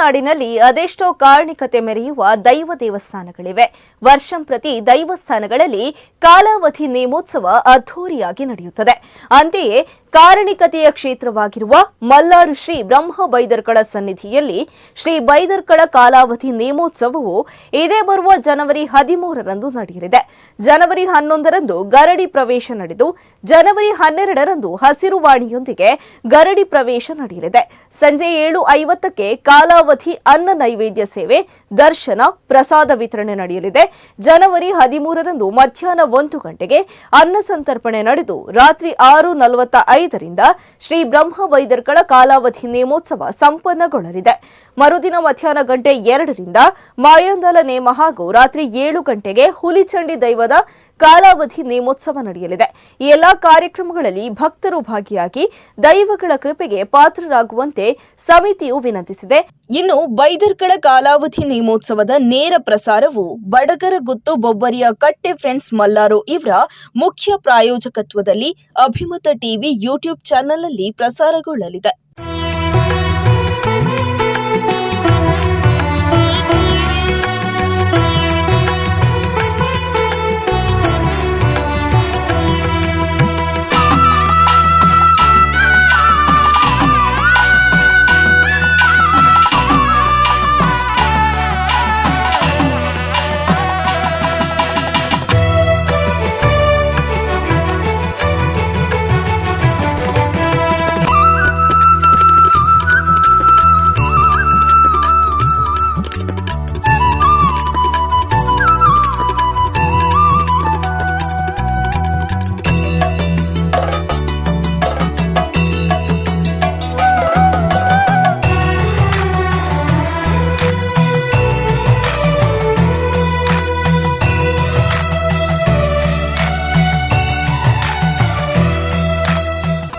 ತುಳುನಾಡಿನಲ್ಲಿ ಅದೆಷ್ಟೋ ಕಾರಣಿಕತೆ ಮೆರೆಯುವ ದೈವ ದೇವಸ್ಥಾನಗಳಿವೆ. ವರ್ಷಂಪ್ರತಿ ದೈವಸ್ಥಾನಗಳಲ್ಲಿ ಕಾಲಾವಧಿ ನೇಮೋತ್ಸವ ಅದ್ಧೂರಿಯಾಗಿ ನಡೆಯುತ್ತದೆ. ಅಂತೆಯೇ ಕಾರಣಿಕತೆಯ ಕ್ಷೇತ್ರವಾಗಿರುವ ಮಲ್ಲಾರು ಶ್ರೀ ಬ್ರಹ್ಮ ಬೈದರ್ಕಳ ಸನ್ನಿಧಿಯಲ್ಲಿ ಶ್ರೀ ಬೈದರ್ಕಳ ಕಾಲಾವಧಿ ನೇಮೋತ್ಸವವು ಇದೇ ಬರುವ ಜನವರಿ 13ರಂದು ನಡೆಯಲಿದೆ. ಜನವರಿ 11ರಂದು ಗರಡಿ ಪ್ರವೇಶ ನಡೆದು ಜನವರಿ 12ರಂದು ಹಸಿರುವಾಣಿಯೊಂದಿಗೆ ಗರಡಿ ಪ್ರವೇಶ ನಡೆಯಲಿದೆ. ಸಂಜೆ 7:50ಕ್ಕೆ ಕಾಲಾವಧಿ ಅನ್ನ ನೈವೇದ್ಯ ಸೇವೆ, ದರ್ಶನ, ಪ್ರಸಾದ ವಿತರಣೆ ನಡೆಯಲಿದೆ. ಜನವರಿ 13ರಂದು ಮಧ್ಯಾಹ್ನ 1 ಗಂಟೆಗೆ ಅನ್ನ ಸಂತರ್ಪಣೆ ನಡೆದು ರಾತ್ರಿ 6:45ರಿಂದ ಶ್ರೀ ಬ್ರಹ್ಮ ಬೈದರ್ಕಳ ಕಾಲಾವಧಿ ನೇಮೋತ್ಸವ ಸಂಪನ್ನಗೊಳ್ಳಲಿದೆ. ಮರುದಿನ ಮಧ್ಯಾಹ್ನ 2:00ರಿಂದ ಮಾಯಾಂದಲ ನೇಮ ಹಾಗೂ ರಾತ್ರಿ 7 ಗಂಟೆಗೆ ಹುಲಿಚಂಡಿ ದೈವದ ಕಾಲಾವಧಿ ನೇಮೋತ್ಸವ ನಡೆಯಲಿದೆ. ಈ ಎಲ್ಲಾ ಕಾರ್ಯಕ್ರಮಗಳಲ್ಲಿ ಭಕ್ತರು ಭಾಗಿಯಾಗಿ ದೈವಗಳ ಕೃಪೆಗೆ ಪಾತ್ರರಾಗುವಂತೆ ಸಮಿತಿಯು ವಿನಂತಿಸಿದೆ. ಇನ್ನು ಬೈದರ್ಕಳ ಕಾಲಾವಧಿ ನೇಮೋತ್ಸವದ ನೇರ ಪ್ರಸಾರವು ಬಡಗರಗುತ್ತು ಬೊಬ್ಬರಿಯ ಕಟ್ಟೆ ಫ್ರೆಂಡ್ಸ್ ಮಲ್ಲಾರು ಇವರ ಮುಖ್ಯ ಪ್ರಾಯೋಜಕತ್ವದಲ್ಲಿ ಅಭಿಮತ ಟಿವಿ ಯೂಟ್ಯೂಬ್ ಚಾನೆಲ್ನಲ್ಲಿ ಪ್ರಸಾರಗೊಳ್ಳಲಿದೆ.